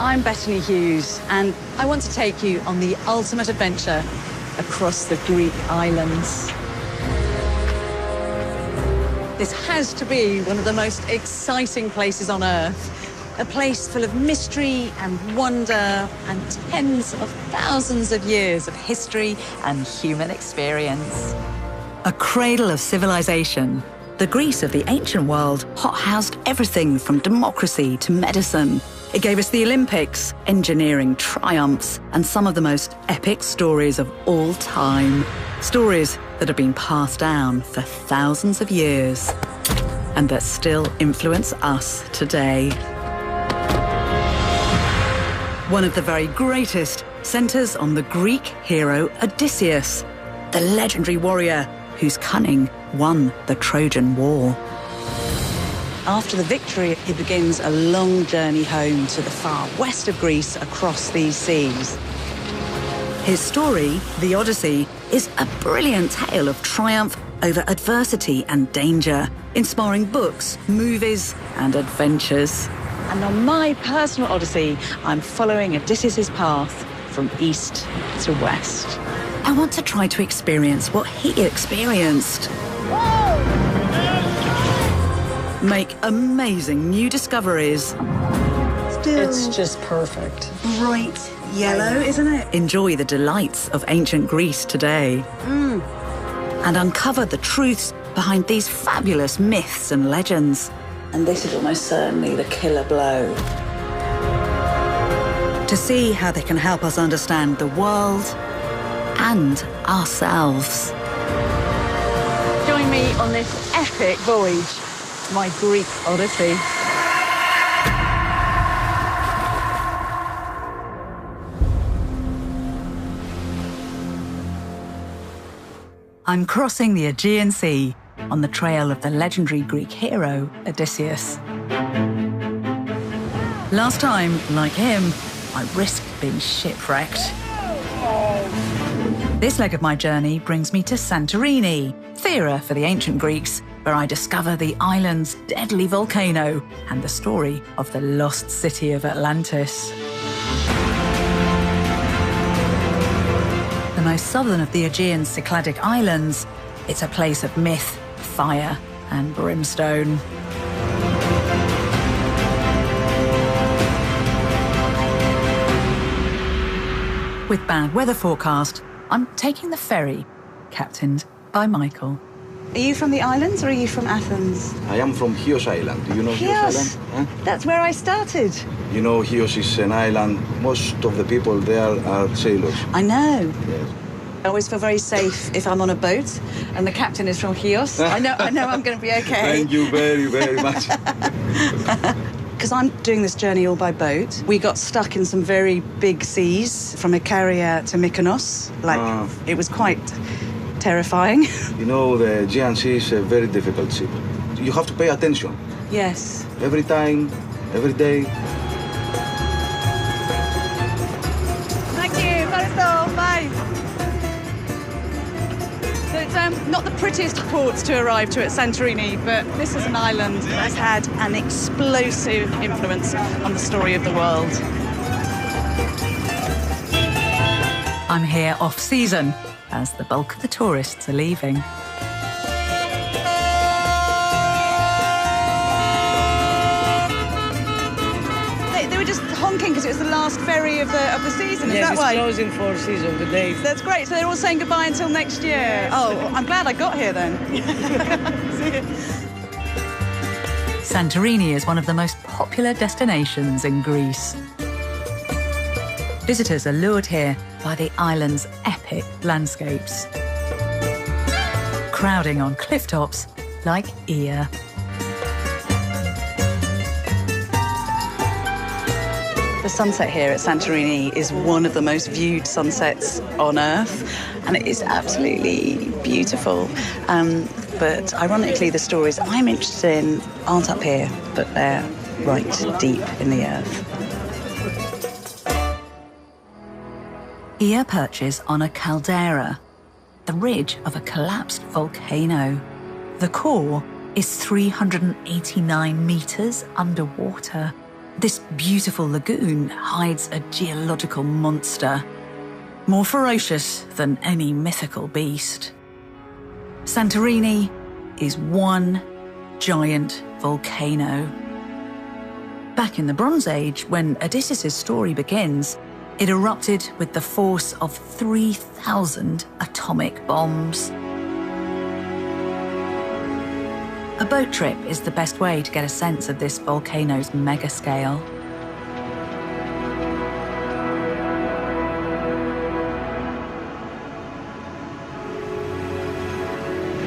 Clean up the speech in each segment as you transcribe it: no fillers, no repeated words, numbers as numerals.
I'm Bettany Hughes, and I want to take you on the ultimate adventure across the Greek islands. This has to be one of the most exciting places on Earth. A place full of mystery and wonder and tens of thousands of years of history and human experience. A cradle of civilization, the Greece of the ancient world hot-housed everything from democracy to medicine. It gave us the Olympics, engineering triumphs, and some of the most epic stories of all time. Stories that have been passed down for thousands of years and that still influence us today. One of the very greatest centers on the Greek hero Odysseus, the legendary warrior whose cunning won the Trojan War. After the victory, he begins a long journey home to the far west of Greece across these seas. His story, the Odyssey, is a brilliant tale of triumph over adversity and danger, inspiring books, movies, and adventures. And on my personal Odyssey, I'm following Odysseus' path from east to west. I want to try to experience what he experienced. Make amazing new discoveries. It's just perfect. Bright yellow, isn't it? Enjoy the delights of ancient Greece today. And uncover the truths behind these fabulous myths and legends. And this is almost certainly the killer blow. To see how they can help us understand the world and ourselves. Join me on this epic voyage, my Greek Odyssey. I'm crossing the Aegean Sea on the trail of the legendary Greek hero, Odysseus. Last time, like him, I risked being shipwrecked. This leg of my journey brings me to Santorini, Thera for the ancient Greeks, where I discover the island's deadly volcano and the story of the lost city of Atlantis. The most southern of the Aegean Cycladic islands, it's a place of myth, fire, and brimstone. With bad weather forecast, I'm taking the ferry, captained by Michael. Are you from the islands or are you from Athens? I am from Hughes Island. Do you know Hughes Island? Huh? That's where I started. You know, Hughes is an island. Most of the people there are sailors. I know. Yes. I always feel very safe if I'm on a boat and the captain is from Hughes. I know I'm going to be okay. Thank you very, very much. Because I'm doing this journey all by boat. We got stuck in some very big seas from Ikaria to Mykonos. It was quite terrifying. You know, the Aegean Sea is a very difficult sea. You have to pay attention. Yes. Every time, every day. Thank you. Bye. So it's not the prettiest ports to arrive to at Santorini, but this is an island that has had an explosive influence on the story of the world. I'm here off-season, as the bulk of the tourists are leaving. They were just honking because it was the last ferry of the season, is that why? Yes, it's closing for season today. That's great, so they're all saying goodbye until next year. Yes. Oh, I'm glad I got here then. See you. Santorini is one of the most popular destinations in Greece. Visitors are lured here by the island's epic landscapes, crowding on cliff tops like Ia. The sunset here at Santorini is one of the most viewed sunsets on Earth, and it is absolutely beautiful. But ironically, the stories I'm interested in aren't up here, but they're right deep in the earth. Ia perches on a caldera, the ridge of a collapsed volcano. The core is 389 meters underwater, This beautiful lagoon hides a geological monster, more ferocious than any mythical beast. Santorini is one giant volcano. Back in the Bronze Age, when Odysseus' story begins, it erupted with the force of 3,000 atomic bombs. A boat trip is the best way to get a sense of this volcano's mega-scale.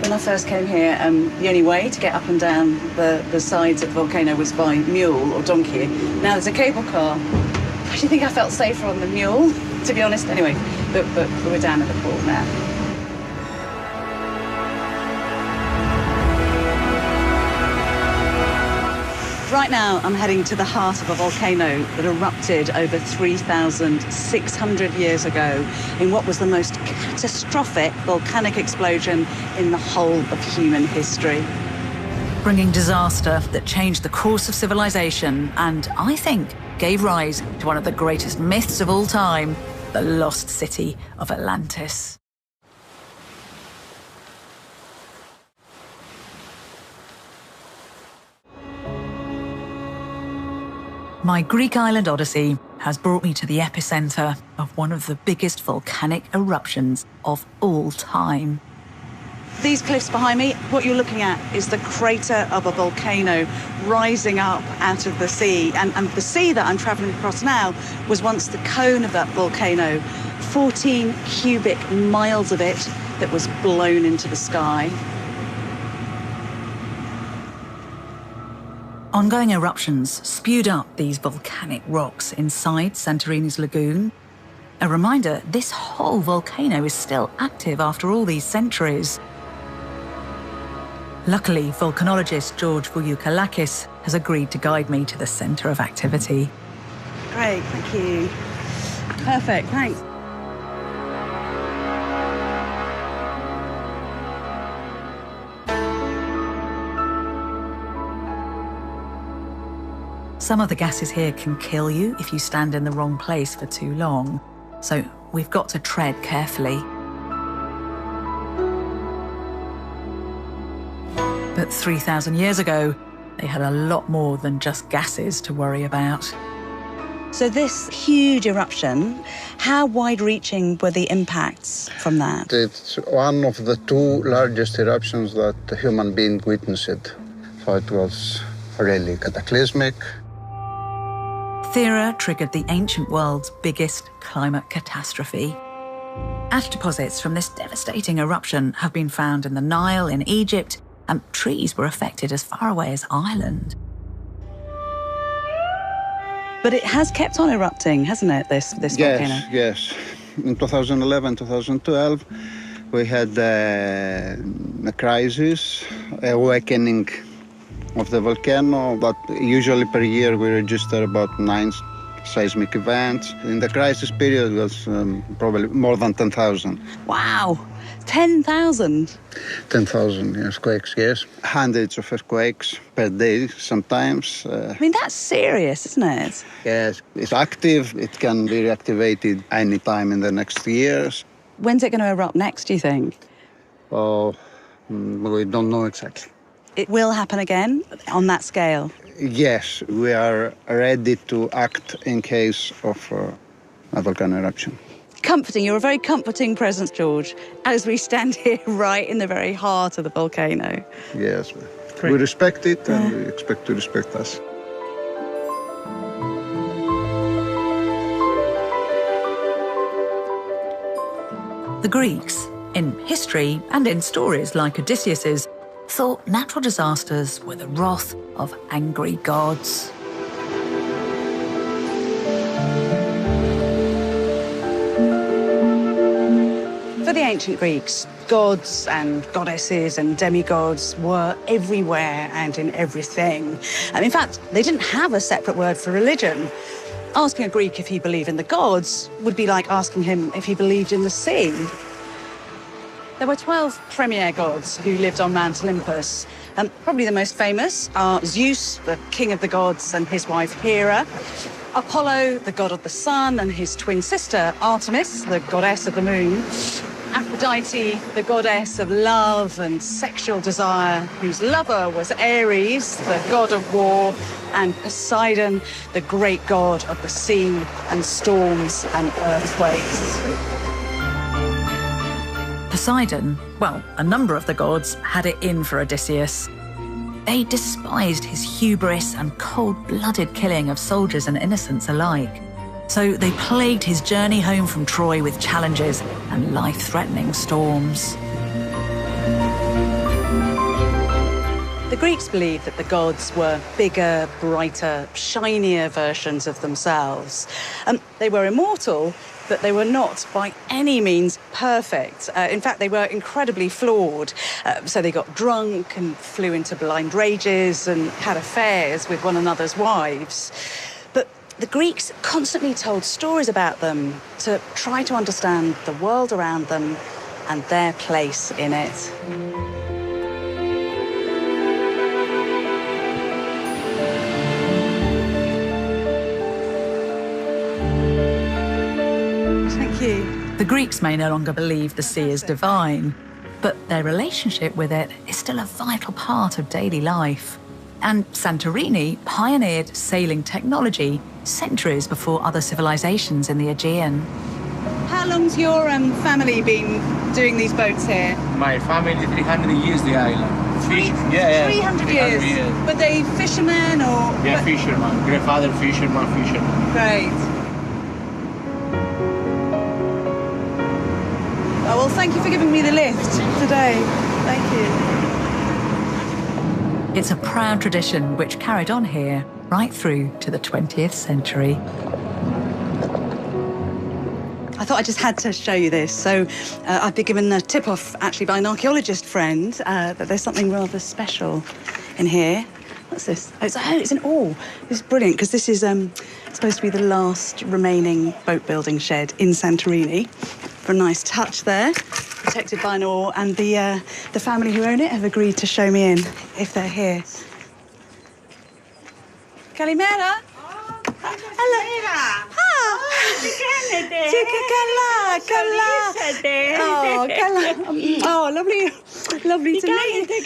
When I first came here, the only way to get up and down the sides of the volcano was by mule or donkey. Now there's a cable car. I actually think I felt safer on the mule, to be honest. Anyway, but we're down at the port now. Right now, I'm heading to the heart of a volcano that erupted over 3,600 years ago in what was the most catastrophic volcanic explosion in the whole of human history. Bringing disaster that changed the course of civilization and, I think, gave rise to one of the greatest myths of all time, the lost city of Atlantis. My Greek island Odyssey has brought me to the epicenter of one of the biggest volcanic eruptions of all time. These cliffs behind me, what you're looking at is the crater of a volcano rising up out of the sea. And the sea that I'm traveling across now was once the cone of that volcano, 14 cubic miles of it that was blown into the sky. Ongoing eruptions spewed up these volcanic rocks inside Santorini's lagoon. A reminder, this whole volcano is still active after all these centuries. Luckily, volcanologist George Voulioukalakis has agreed to guide me to the centre of activity. Great, thank you. Perfect, thanks. Some of the gases here can kill you if you stand in the wrong place for too long, so we've got to tread carefully. But 3,000 years ago, they had a lot more than just gases to worry about. So this huge eruption, how wide-reaching were the impacts from that? It's one of the two largest eruptions that a human being witnessed. So it was really cataclysmic. Thera triggered the ancient world's biggest climate catastrophe. Ash deposits from this devastating eruption have been found in the Nile, in Egypt, and trees were affected as far away as Ireland. But it has kept on erupting, hasn't it, this volcano? Yes. In 2011, 2012, we had a crisis, awakening of the volcano, but usually per year we register about 9 seismic events. In the crisis period it was probably more than 10,000. Wow, 10,000? 10,000 earthquakes, yes. Hundreds of earthquakes per day sometimes. I mean, that's serious, isn't it? Yes, it's active. It can be reactivated any time in the next years. When's it going to erupt next, do you think? Oh, we don't know exactly. It will happen again on that scale? Yes, we are ready to act in case of a volcano eruption. Comforting. You're a very comforting presence, George, as we stand here right in the very heart of the volcano. Yes, we respect it and we expect to respect us. The Greeks, in history and in stories like Odysseus's, thought natural disasters were the wrath of angry gods. For the ancient Greeks, gods and goddesses and demigods were everywhere and in everything. And in fact, they didn't have a separate word for religion. Asking a Greek if he believed in the gods would be like asking him if he believed in the sea. There were 12 premier gods who lived on Mount Olympus, Probably the most famous are Zeus, the king of the gods, and his wife Hera. Apollo, the god of the sun, and his twin sister Artemis, the goddess of the moon. Aphrodite, the goddess of love and sexual desire, whose lover was Ares, the god of war, and Poseidon, the great god of the sea and storms and earthquakes. Poseidon, well, a number of the gods had it in for Odysseus. They despised his hubris and cold-blooded killing of soldiers and innocents alike. So they plagued his journey home from Troy with challenges and life-threatening storms. The Greeks believed that the gods were bigger, brighter, shinier versions of themselves. They were immortal, but they were not by any means perfect. In fact, they were incredibly flawed. So they got drunk and flew into blind rages and had affairs with one another's wives. But the Greeks constantly told stories about them to try to understand the world around them and their place in it. The Greeks may no longer believe the sea is divine, but their relationship with it is still a vital part of daily life. And Santorini pioneered sailing technology centuries before other civilizations in the Aegean. How long's your family been doing these boats here? My family, 300 years the island. Fish, 300 years. But they fishermen or? Yeah, fisherman. Grandfather fisherman. Great. Oh, well, thank you for giving me the lift today. Thank you. It's a proud tradition which carried on here right through to the 20th century. I thought I just had to show you this. So I've been given a tip-off, actually, by an archaeologist friend that there's something rather special in here. What's this? Oh, it's an oar. This is brilliant, because this is supposed to be the last remaining boat-building shed in Santorini. For a nice touch there, protected by an oar, and the family who own it have agreed to show me in if they're here. Kalimera. Hello. Oh, lovely to meet you.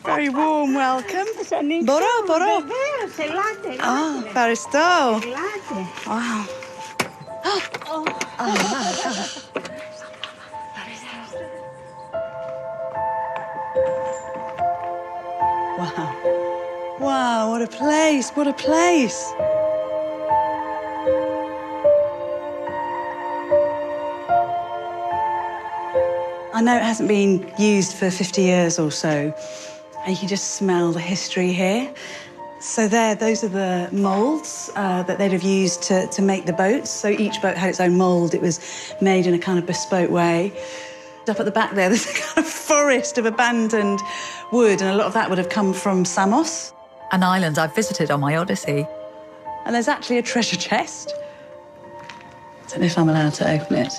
Very warm welcome. Boro. Oh, Faristo. Wow. Wow, what a place, what a place. I know it hasn't been used for 50 years or so, and you can just smell the history here. So those are the moulds that they'd have used to make the boats. So each boat had its own mould. It was made in a kind of bespoke way. Up at the back there, there's a kind of forest of abandoned wood, and a lot of that would have come from Samos. An island I've visited on my Odyssey. And there's actually a treasure chest. I don't know if I'm allowed to open it.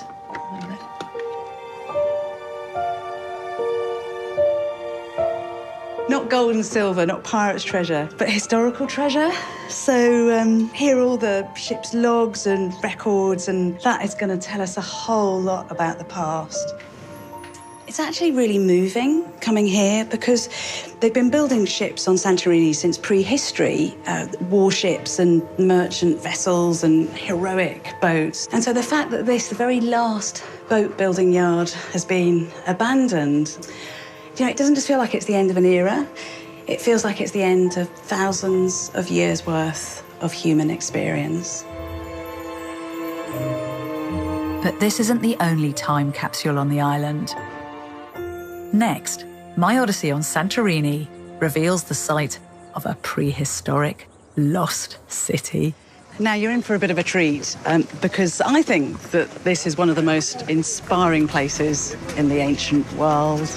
Not gold and silver, not pirate's treasure, but historical treasure. So here are all the ship's logs and records, and that is going to tell us a whole lot about the past. It's actually really moving coming here, because they've been building ships on Santorini since prehistory, warships and merchant vessels and heroic boats. And so the fact that this, the very last boat building yard, has been abandoned, you know, it doesn't just feel like it's the end of an era. It feels like it's the end of thousands of years' worth of human experience. But this isn't the only time capsule on the island. Next, my Odyssey on Santorini reveals the site of a prehistoric, lost city. Now, you're in for a bit of a treat, because I think that this is one of the most inspiring places in the ancient world.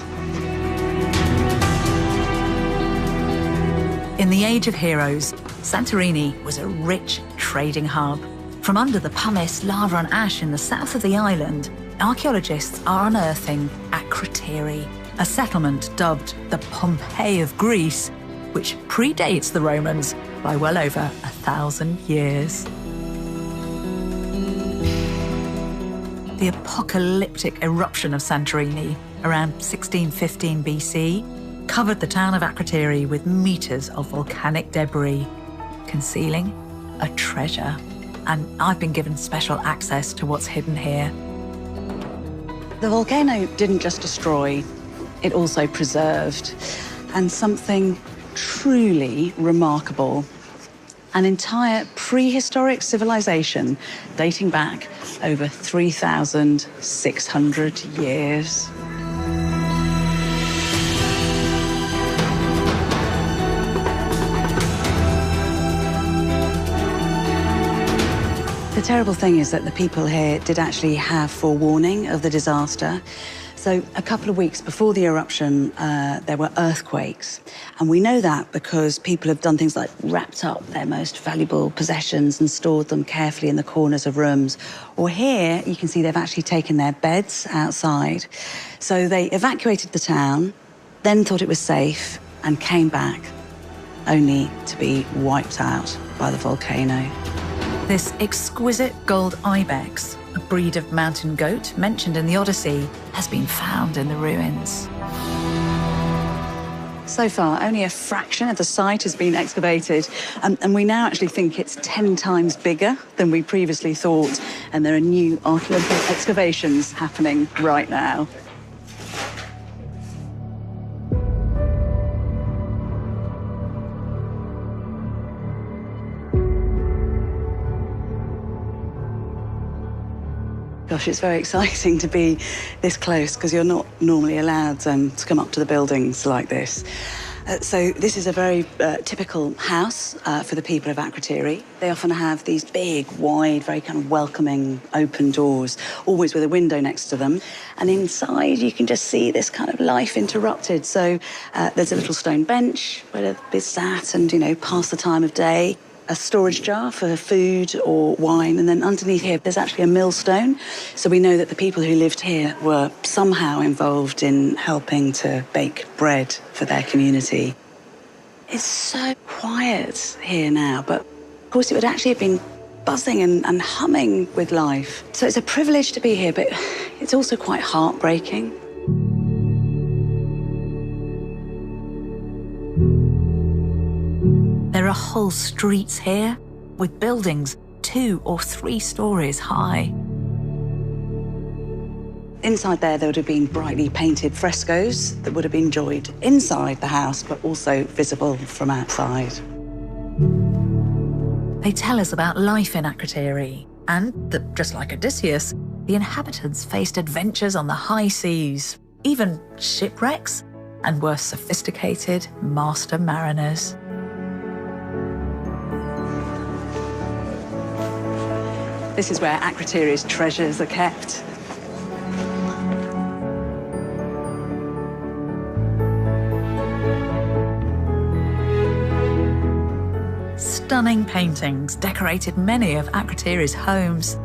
In the Age of Heroes, Santorini was a rich trading hub. From under the pumice, lava and ash in the south of the island, archaeologists are unearthing acrotiri, a settlement dubbed the Pompeii of Greece, which predates the Romans by well over 1,000 years. The apocalyptic eruption of Santorini around 1615 BC covered the town of Akrotiri with meters of volcanic debris, concealing a treasure. And I've been given special access to what's hidden here. The volcano didn't just destroy, it also preserved. And something truly remarkable, an entire prehistoric civilization dating back over 3,600 years. The terrible thing is that the people here did actually have forewarning of the disaster. So a couple of weeks before the eruption, there were earthquakes. And we know that because people have done things like wrapped up their most valuable possessions and stored them carefully in the corners of rooms. Or here, you can see they've actually taken their beds outside. So they evacuated the town, then thought it was safe, and came back, only to be wiped out by the volcano. This exquisite gold ibex, a breed of mountain goat mentioned in the Odyssey, has been found in the ruins. So far, only a fraction of the site has been excavated, and we now actually think it's 10 times bigger than we previously thought, and there are new archaeological excavations happening right now. Gosh, it's very exciting to be this close because you're not normally allowed to come up to the buildings like this. So this is a very typical house for the people of Akrotiri. They often have these big, wide, very kind of welcoming open doors, always with a window next to them. And inside you can just see this kind of life interrupted. So there's a little stone bench where they're sat and, you know, pass the time of day. A storage jar for food or wine, and then underneath here there's actually a millstone. So we know that the people who lived here were somehow involved in helping to bake bread for their community. It's so quiet here now, but of course it would actually have been buzzing and humming with life. So it's a privilege to be here, but it's also quite heartbreaking. There are whole streets here with buildings 2 or 3 stories high. Inside there would have been brightly painted frescoes that would have been enjoyed inside the house, but also visible from outside. They tell us about life in Akrotiri and that, just like Odysseus, the inhabitants faced adventures on the high seas, even shipwrecks, and were sophisticated master mariners. This is where Akrotiri's treasures are kept. Stunning paintings decorated many of Akrotiri's homes.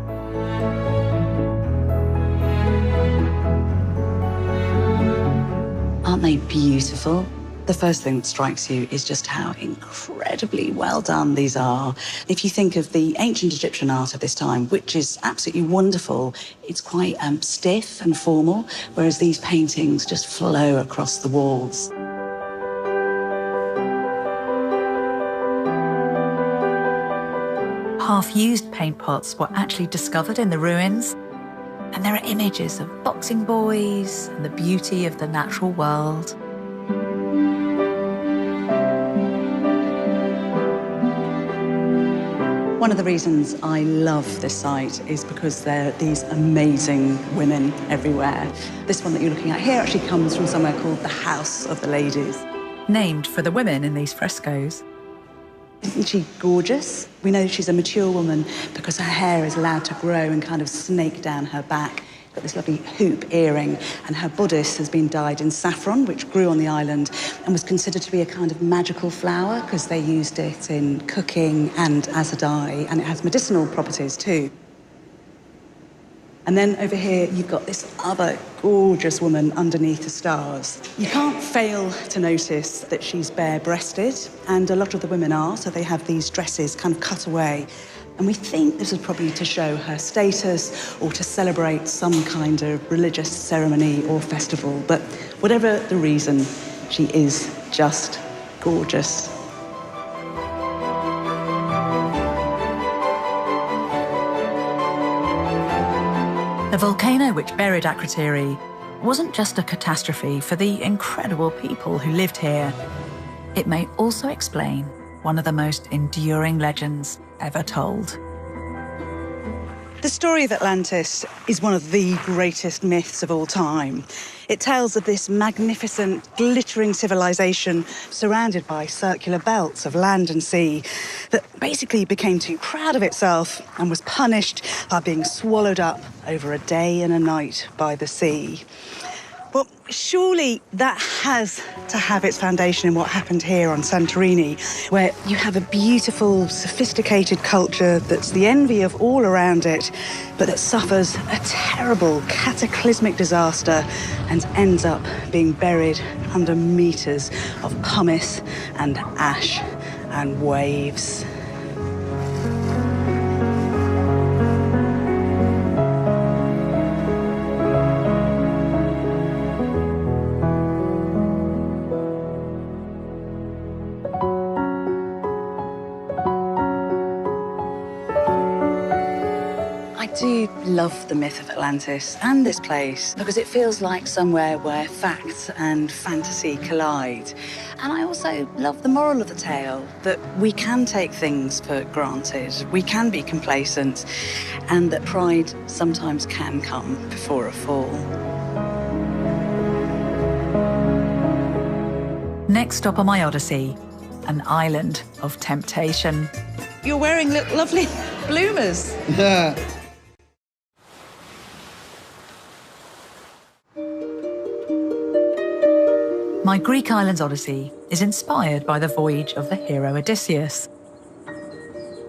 Aren't they beautiful? The first thing that strikes you is just how incredibly well done these are. If you think of the ancient Egyptian art of this time, which is absolutely wonderful, it's quite stiff and formal, whereas these paintings just flow across the walls. Half-used paint pots were actually discovered in the ruins, and there are images of boxing boys and the beauty of the natural world. One of the reasons I love this site is because there are these amazing women everywhere. This one that you're looking at here actually comes from somewhere called the House of the Ladies. Named for the women in these frescoes. Isn't she gorgeous? We know she's a mature woman because her hair is allowed to grow and kind of snake down her back. Got this lovely hoop earring, and her bodice has been dyed in saffron, which grew on the island and was considered to be a kind of magical flower because they used it in cooking and as a dye, and it has medicinal properties too. And then over here, you've got this other gorgeous woman underneath the stars. You can't fail to notice that she's bare-breasted, and a lot of the women are, so they have these dresses kind of cut away. And we think this is probably to show her status or to celebrate some kind of religious ceremony or festival. But whatever the reason, she is just gorgeous. The volcano which buried Akrotiri wasn't just a catastrophe for the incredible people who lived here. It may also explain one of the most enduring legends ever told. The story of Atlantis is one of the greatest myths of all time. It tells of this magnificent, glittering civilization surrounded by circular belts of land and sea that basically became too proud of itself and was punished by being swallowed up over a day and a night by the sea. Well, surely that has to have its foundation in what happened here on Santorini, where you have a beautiful, sophisticated culture that's the envy of all around it, but that suffers a terrible, cataclysmic disaster and ends up being buried under meters of pumice and ash and waves. I do love the myth of Atlantis and this place because it feels like somewhere where facts and fantasy collide. And I also love the moral of the tale, that we can take things for granted, we can be complacent, and that pride sometimes can come before a fall. Next stop on my Odyssey, an island of temptation. You're wearing lovely bloomers. Yeah. My Greek island's Odyssey is inspired by the voyage of the hero Odysseus.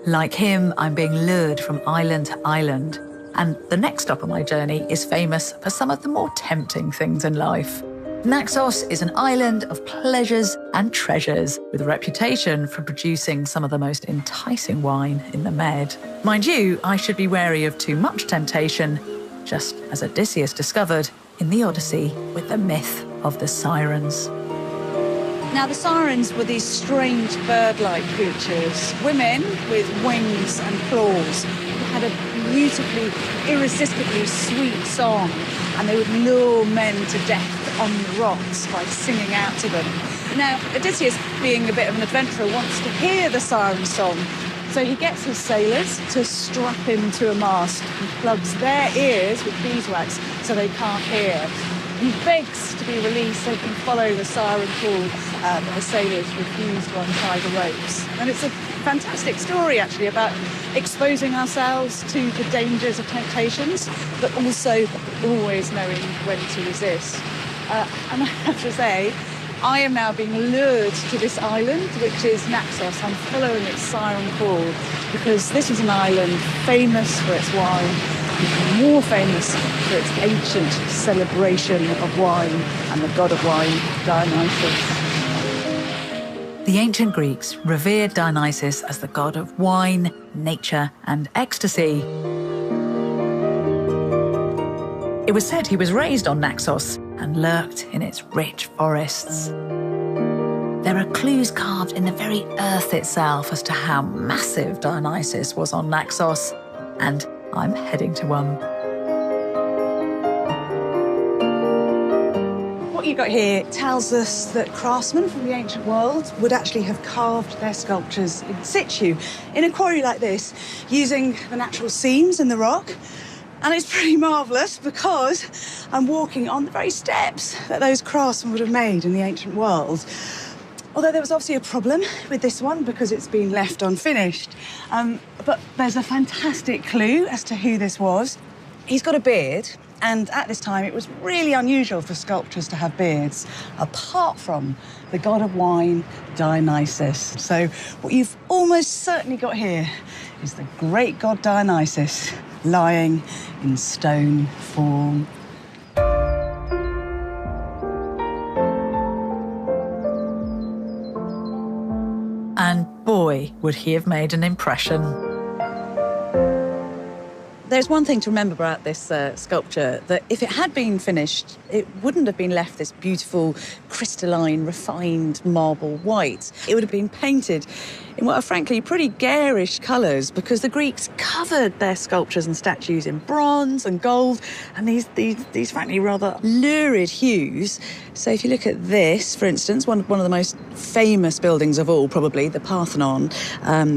Like him, I'm being lured from island to island, and the next stop on my journey is famous for some of the more tempting things in life. Naxos is an island of pleasures and treasures, with a reputation for producing some of the most enticing wine in the Med. Mind you, I should be wary of too much temptation, just as Odysseus discovered in the Odyssey with the myth of the sirens. Now, the sirens were these strange bird-like creatures, women with wings and claws, who had a beautifully, irresistibly sweet song, and they would lure men to death on the rocks by singing out to them. Now, Odysseus, being a bit of an adventurer, wants to hear the siren song, so he gets his sailors to strap him to a mast and plugs their ears with beeswax so they can't hear. He begs to be released so he can follow the siren call, but the sailors refuse to untie the ropes. And it's a fantastic story, actually, about exposing ourselves to the dangers of temptations, but also always knowing when to resist. And I have to say, I am now being lured to this island, which is Naxos. I'm following its siren call because this is an island famous for its wine, and more famous for its ancient celebration of wine and the god of wine, Dionysus. The ancient Greeks revered Dionysus as the god of wine, nature, and ecstasy. It was said he was raised on Naxos and lurked in its rich forests. There are clues carved in the very earth itself as to how massive Dionysus was on Naxos, and I'm heading to one. What you got here tells us that craftsmen from the ancient world would actually have carved their sculptures in situ, in a quarry like this, using the natural seams in the rock. And it's pretty marvellous because I'm walking on the very steps that those craftsmen would have made in the ancient world. Although there was obviously a problem with this one because it's been left unfinished. But there's a fantastic clue as to who this was. He's got a beard, and at this time it was really unusual for sculptors to have beards, apart from the god of wine, Dionysus. So what you've almost certainly got here is the great god Dionysus lying in stone form. And boy, would he have made an impression. There's one thing to remember about this sculpture, that if it had been finished, it wouldn't have been left this beautiful, crystalline, refined marble white. It would have been painted in what are frankly pretty garish colours, because the Greeks covered their sculptures and statues in bronze and gold and these frankly rather lurid hues. So if you look at this, for instance, one of the most famous buildings of all, probably, the Parthenon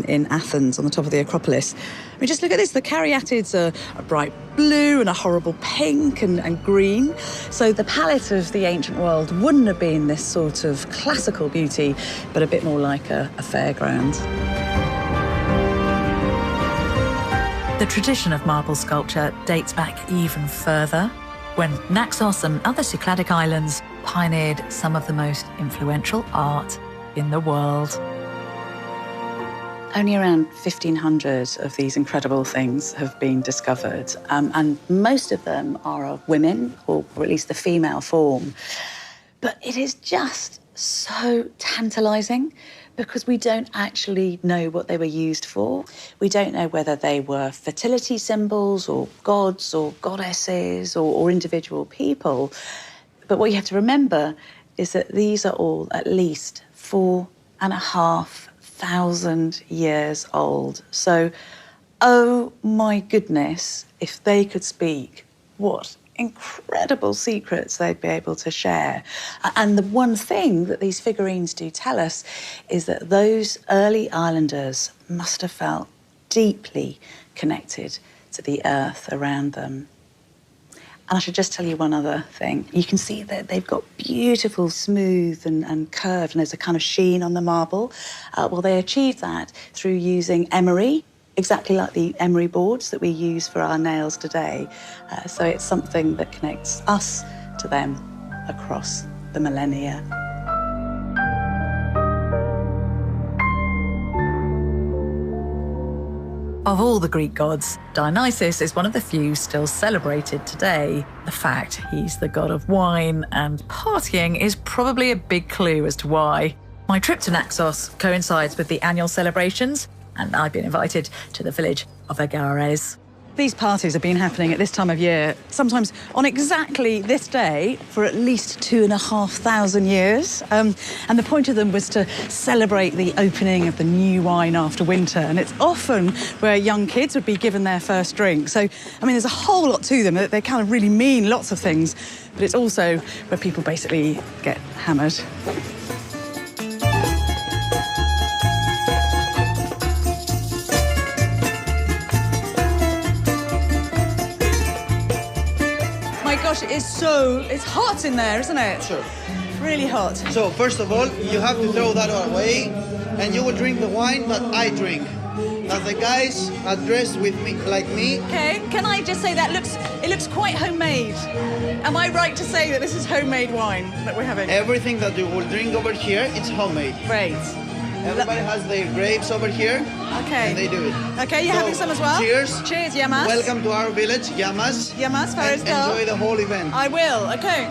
in Athens on the top of the Acropolis. I mean, just look at this. The caryatids are a bright blue and a horrible pink and green. So the palette of the ancient world wouldn't have been this sort of classical beauty, but a bit more like a fairground. The tradition of marble sculpture dates back even further, when Naxos and other Cycladic islands pioneered some of the most influential art in the world. Only around 1,500 of these incredible things have been discovered, and most of them are of women, or at least the female form. But it is just so tantalising, because we don't actually know what they were used for. We don't know whether they were fertility symbols or gods or goddesses or individual people. But what you have to remember is that these are all at least 4,500 years old. So, oh my goodness, if they could speak, what incredible secrets they'd be able to share. And the one thing that these figurines do tell us is that those early islanders must have felt deeply connected to the earth around them. And I should just tell you one other thing. You can see that they've got beautiful, smooth and curved, and there's a kind of sheen on the marble. Well, they achieved that through using emery, exactly like the emery boards that we use for our nails today. So it's something that connects us to them across the millennia. Of all the Greek gods, Dionysus is one of the few still celebrated today. The fact he's the god of wine and partying is probably a big clue as to why. My trip to Naxos coincides with the annual celebrations, and I've been invited to the village of Agares. These parties have been happening at this time of year, sometimes on exactly this day for at least 2,500 years. And the point of them was to celebrate the opening of the new wine after winter. And it's often where young kids would be given their first drink. So, I mean, there's a whole lot to them. They kind of really mean lots of things. But it's also where people basically get hammered. Gosh, it's hot in there, isn't it? Sure. Really hot. So first of all, you have to throw that away, and you will drink the wine that I drink. As the guys are dressed with me, like me. Okay, can I just say it looks quite homemade. Am I right to say that this is homemade wine that we're having? Everything that you will drink over here, it's homemade. Great. Everybody has their grapes over here. Okay. And they do it. Okay, you're having some as well? Cheers. Cheers, Yamas. Welcome to our village, Yamas. Yamas, And enjoy the whole event. I will, okay.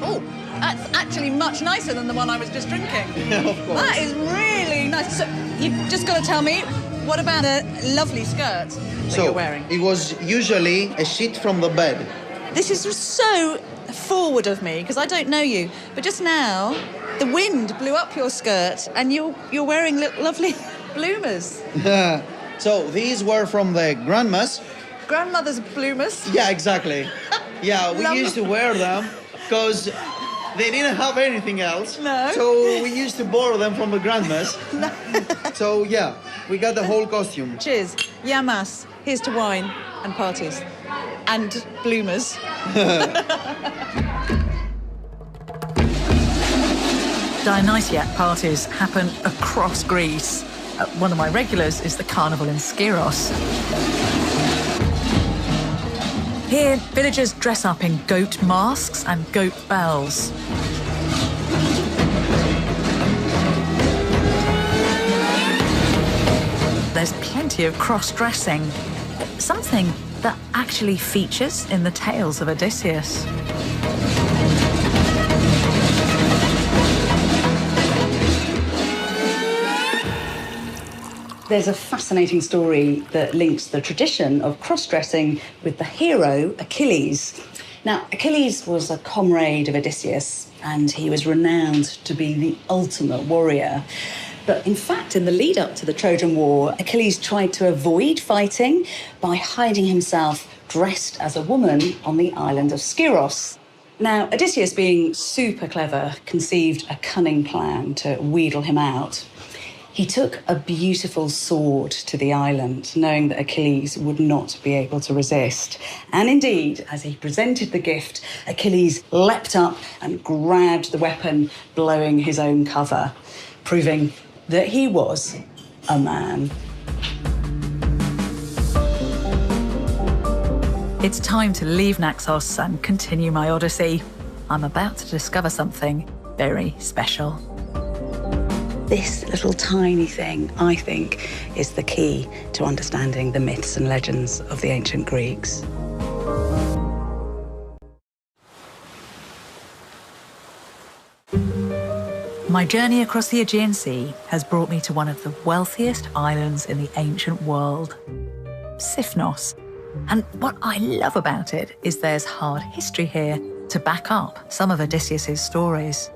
Oh, that's actually much nicer than the one I was just drinking. Of course. That is really nice. So you've just got to tell me, what about a lovely skirt that you're wearing? It was usually a sheet from the bed. This is so forward of me, because I don't know you, but just now, the wind blew up your skirt and you're wearing lovely bloomers. So these were from the grandmas. Grandmother's bloomers? Yeah, exactly. Yeah, we used to wear them because they didn't have anything else. No. So we used to borrow them from the grandmas. No. So yeah, we got the whole costume. Cheers. Yamas. Here's to wine and parties. And bloomers. Dionysiac parties happen across Greece. One of my regulars is the carnival in Skiros. Here, villagers dress up in goat masks and goat bells. There's plenty plenty of cross-dressing. Something that actually features in the tales of Odysseus. There's a fascinating story that links the tradition of cross-dressing with the hero Achilles. Now, Achilles was a comrade of Odysseus, and he was renowned to be the ultimate warrior. But in fact, in the lead-up to the Trojan War, Achilles tried to avoid fighting by hiding himself dressed as a woman on the island of Skyros. Now, Odysseus, being super clever, conceived a cunning plan to wheedle him out. He took a beautiful sword to the island, knowing that Achilles would not be able to resist. And indeed, as he presented the gift, Achilles leapt up and grabbed the weapon, blowing his own cover, proving that he was a man. It's time to leave Naxos and continue my Odyssey. I'm about to discover something very special. This little tiny thing, I think, is the key to understanding the myths and legends of the ancient Greeks. My journey across the Aegean Sea has brought me to one of the wealthiest islands in the ancient world, Sifnos. And what I love about it is there's hard history here to back up some of Odysseus's stories.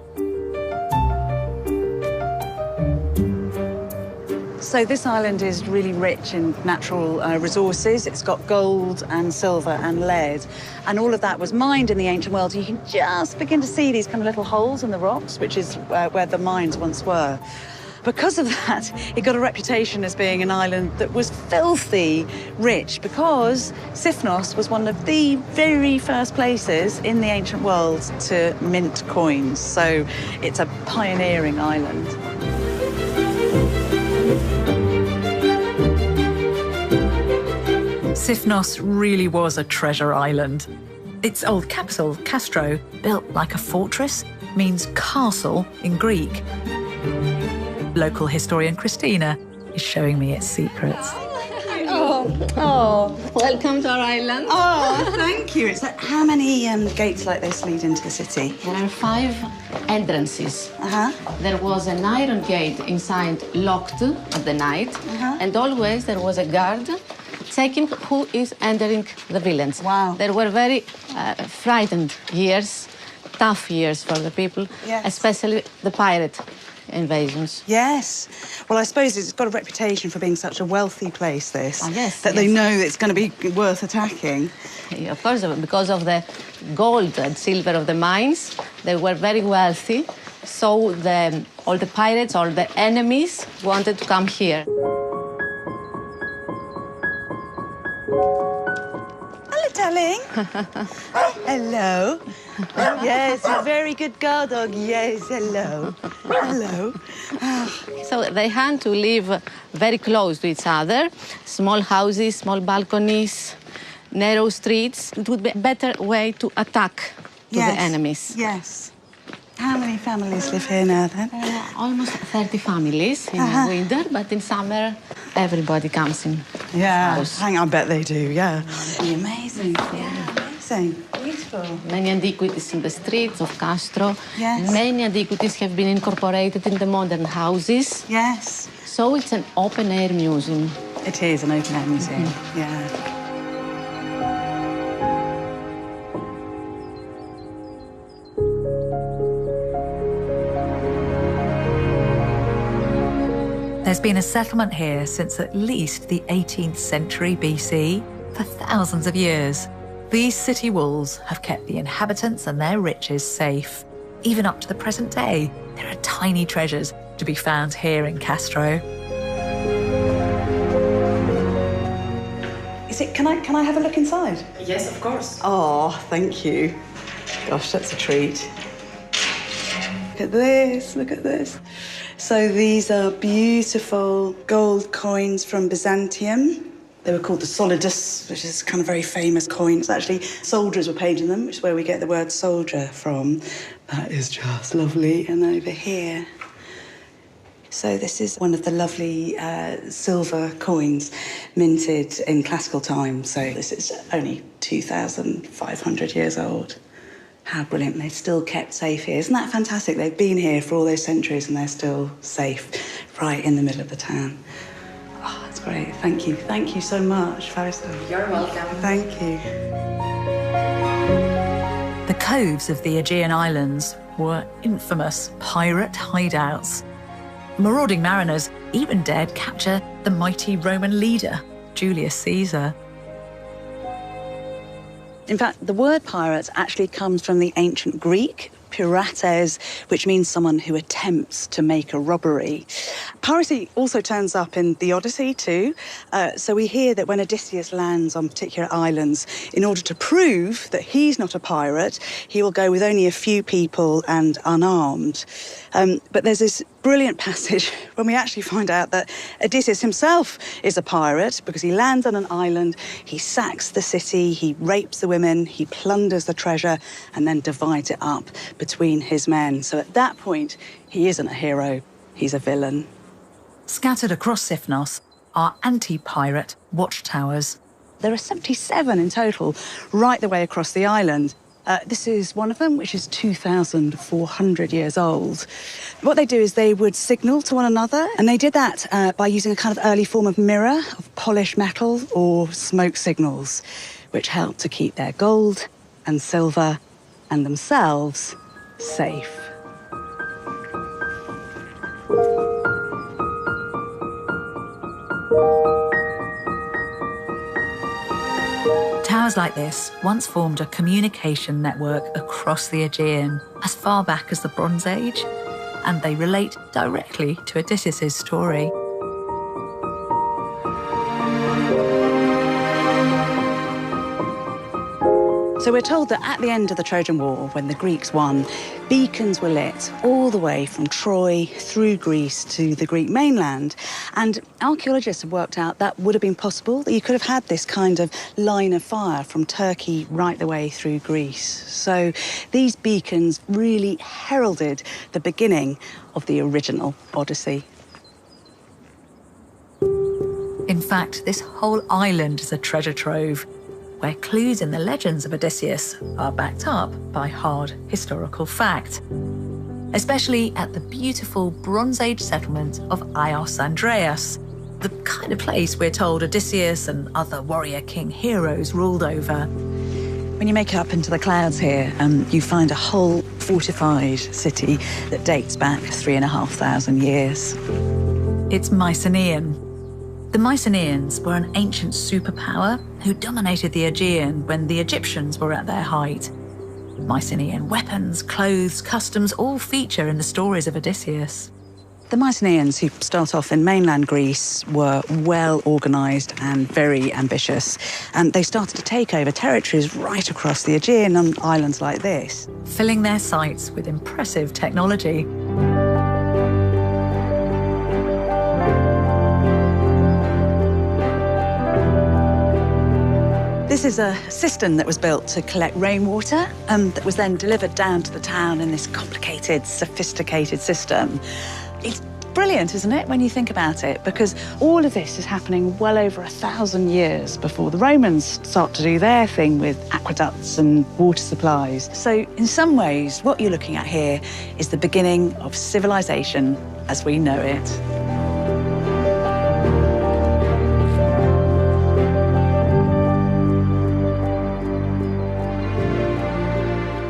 So this island is really rich in natural resources. It's got gold and silver and lead. And all of that was mined in the ancient world. You can just begin to see these kind of little holes in the rocks, which is where the mines once were. Because of that, it got a reputation as being an island that was filthy rich, because Sifnos was one of the very first places in the ancient world to mint coins. So it's a pioneering island. Sifnos really was a treasure island. Its old capital, Castro, built like a fortress, means castle in Greek. Local historian Christina is showing me its secrets. Welcome to our island. Oh, thank you. So how many gates like this lead into the city? There are 5 entrances. Uh-huh. There was an iron gate inside locked at the night, and always there was a guard checking who is entering the village. Wow. There were very frightened years, tough years for the people, Yes. especially the pirate invasions. Yes. Well, I suppose it's got a reputation for being such a wealthy place, this. Ah, yes, that they yes. know it's going to be worth attacking. Of course, because of the gold and silver of the mines, they were very wealthy. So all the pirates, all the enemies wanted to come here. Hello, darling. Hello. Yes, a very good guard dog. Yes, hello. Hello. So they had to live very close to each other. Small houses, small balconies, narrow streets. It would be a better way to attack the enemies. Yes. How many families live here now, then? Almost 30 families in the winter, but in summer, everybody comes in house. I bet they do, yeah. Amazing. Yeah, amazing. Beautiful. Many antiquities in the streets of Castro. Yes. Many antiquities have been incorporated in the modern houses. Yes. So it's an open-air museum. It is an open-air museum, yeah. There's been a settlement here since at least the 18th century BC. For thousands of years, these city walls have kept the inhabitants and their riches safe. Even up to the present day, there are tiny treasures to be found here in Castro. Can I have a look inside? Yes, of course. Oh, thank you. Gosh, that's a treat. Look at this, look at this. So these are beautiful gold coins from Byzantium. They were called the solidus, which is kind of very famous coins. Actually, soldiers were paid in them, which is where we get the word soldier from. That is just lovely. And over here. So this is one of the lovely silver coins minted in classical times. So this is only 2,500 years old. How brilliant. They're still kept safe here. Isn't that fantastic? They've been here for all those centuries and they're still safe right in the middle of the town. Oh, that's great. Thank you. Thank you so much, Farista. You're welcome. Thank you. The coves of the Aegean Islands were infamous pirate hideouts. Marauding mariners even dared capture the mighty Roman leader, Julius Caesar. In fact, the word pirate actually comes from the ancient Greek, pirates, which means someone who attempts to make a robbery. Piracy also turns up in the Odyssey too. So we hear that when Odysseus lands on particular islands, in order to prove that he's not a pirate, he will go with only a few people and unarmed. But there's this brilliant passage when we actually find out that Odysseus himself is a pirate because he lands on an island, he sacks the city, he rapes the women, he plunders the treasure and then divides it up between his men. So at that point, he isn't a hero, he's a villain. Scattered across Sifnos are anti-pirate watchtowers. There are 77 in total, right the way across the island. This is one of them, which is 2,400 years old. What they do is they would signal to one another, and they did that by using a kind of early form of mirror, of polished metal or smoke signals, which helped to keep their gold and silver and themselves safe. Towers like this once formed a communication network across the Aegean as far back as the Bronze Age, and they relate directly to Odysseus' story. So we're told that at the end of the Trojan War, when the Greeks won, beacons were lit all the way from Troy through Greece to the Greek mainland. And archaeologists have worked out that would have been possible, that you could have had this kind of line of fire from Turkey right the way through Greece. So these beacons really heralded the beginning of the original Odyssey. In fact, this whole island is a treasure trove, where clues in the legends of Odysseus are backed up by hard historical fact. Especially at the beautiful Bronze Age settlement of Ios Andreas, the kind of place we're told Odysseus and other warrior king heroes ruled over. When you make it up into the clouds here, you find a whole fortified city that dates back 3,500 years. It's Mycenaean. The Mycenaeans were an ancient superpower who dominated the Aegean when the Egyptians were at their height. Mycenaean weapons, clothes, customs all feature in the stories of Odysseus. The Mycenaeans, who start off in mainland Greece, were well organised and very ambitious. And they started to take over territories right across the Aegean on islands like this, filling their sites with impressive technology. This is a cistern that was built to collect rainwater that was then delivered down to the town in this complicated, sophisticated system. It's brilliant, isn't it, when you think about it? Because all of this is happening well over 1,000 years before the Romans start to do their thing with aqueducts and water supplies. So in some ways, what you're looking at here is the beginning of civilization as we know it.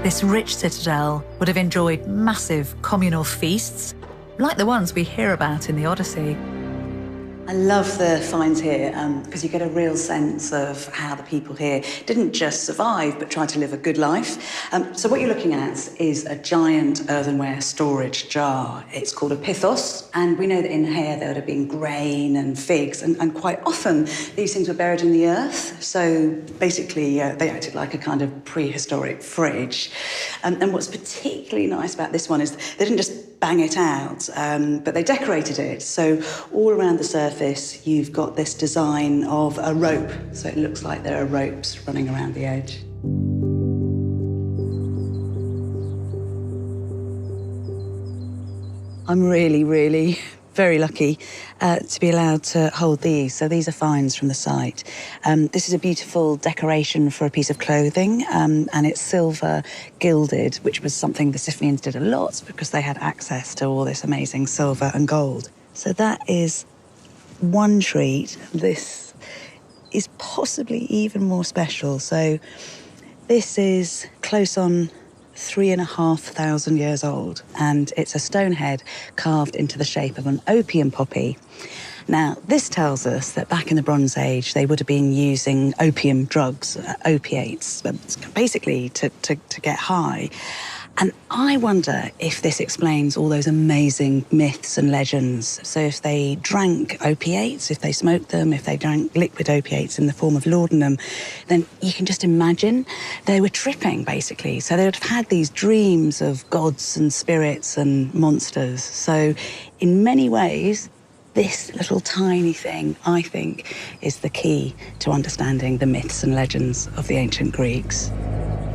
This rich citadel would have enjoyed massive communal feasts, like the ones we hear about in the Odyssey. I love the finds here because you get a real sense of how the people here didn't just survive but tried to live a good life. So what you're looking at is a giant earthenware storage jar. It's called a pithos, and we know that in here there would have been grain and figs, and quite often these things were buried in the earth. So basically they acted like a kind of prehistoric fridge. And what's particularly nice about this one is they didn't just bang it out, but they decorated it. So all around the surface, you've got this design of a rope. So it looks like there are ropes running around the edge. I'm really, really very lucky to be allowed to hold these. So these are finds from the site. This is a beautiful decoration for a piece of clothing, and it's silver gilded, which was something the Siphonians did a lot because they had access to all this amazing silver and gold. So that is one treat. This is possibly even more special. So this is close on 3,500 years old, and it's a stone head carved into the shape of an opium poppy. Now, this tells us that back in the Bronze Age, they would have been using opium drugs, opiates, basically to get high. And I wonder if this explains all those amazing myths and legends. So if they drank opiates, if they smoked them, if they drank liquid opiates in the form of laudanum, then you can just imagine they were tripping, basically. So they would have had these dreams of gods and spirits and monsters. So in many ways, this little tiny thing, I think, is the key to understanding the myths and legends of the ancient Greeks.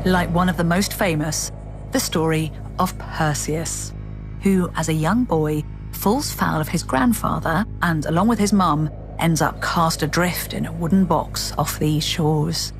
Like one of the most famous, the story of Perseus, who, as a young boy, falls foul of his grandfather and, along with his mum, ends up cast adrift in a wooden box off these shores.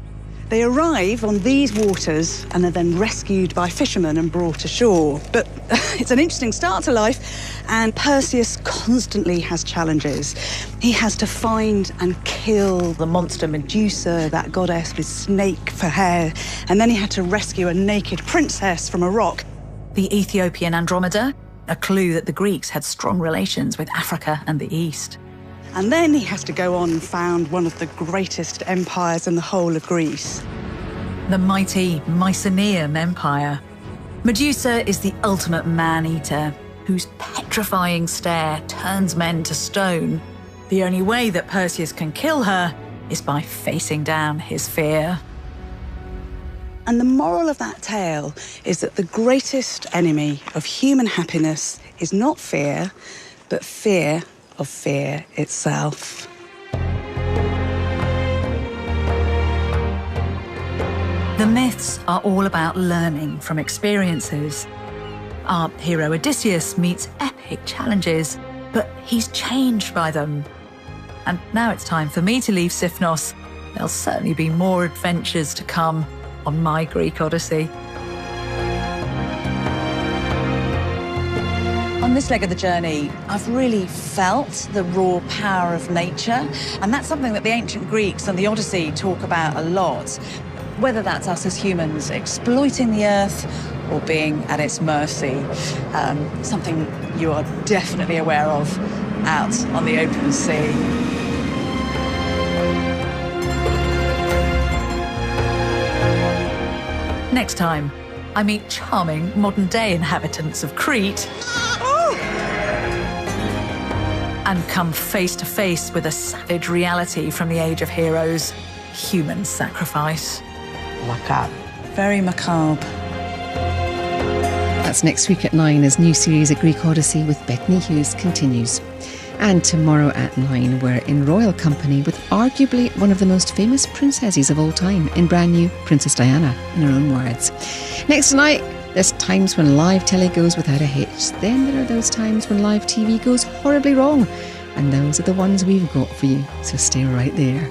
They arrive on these waters and are then rescued by fishermen and brought ashore. But it's an interesting start to life, and Perseus constantly has challenges. He has to find and kill the monster Medusa, that goddess with snake for hair, and then he had to rescue a naked princess from a rock. The Ethiopian Andromeda, a clue that the Greeks had strong relations with Africa and the East. And then he has to go on and found one of the greatest empires in the whole of Greece. The mighty Mycenaean Empire. Medusa is the ultimate man-eater, whose petrifying stare turns men to stone. The only way that Perseus can kill her is by facing down his fear. And the moral of that tale is that the greatest enemy of human happiness is not fear, but fear of fear itself. The myths are all about learning from experiences. Our hero Odysseus meets epic challenges, but he's changed by them. And now it's time for me to leave Sifnos. There'll certainly be more adventures to come on my Greek Odyssey. On this leg of the journey, I've really felt the raw power of nature, and that's something that the ancient Greeks and the Odyssey talk about a lot. Whether that's us as humans exploiting the earth or being at its mercy, something you are definitely aware of out on the open sea. Next time, I meet charming modern-day inhabitants of Crete and come face to face with a savage reality from the Age of Heroes: human sacrifice. Macabre. Very macabre. That's next week at 9 as new series A Greek Odyssey with Bettany Hughes continues. And tomorrow at 9 we're in royal company with arguably one of the most famous princesses of all time in brand new Princess Diana, in her own words. Next tonight, there's times when live telly goes without a hitch. Then there are those times when live TV goes horribly wrong. And those are the ones we've got for you, so stay right there.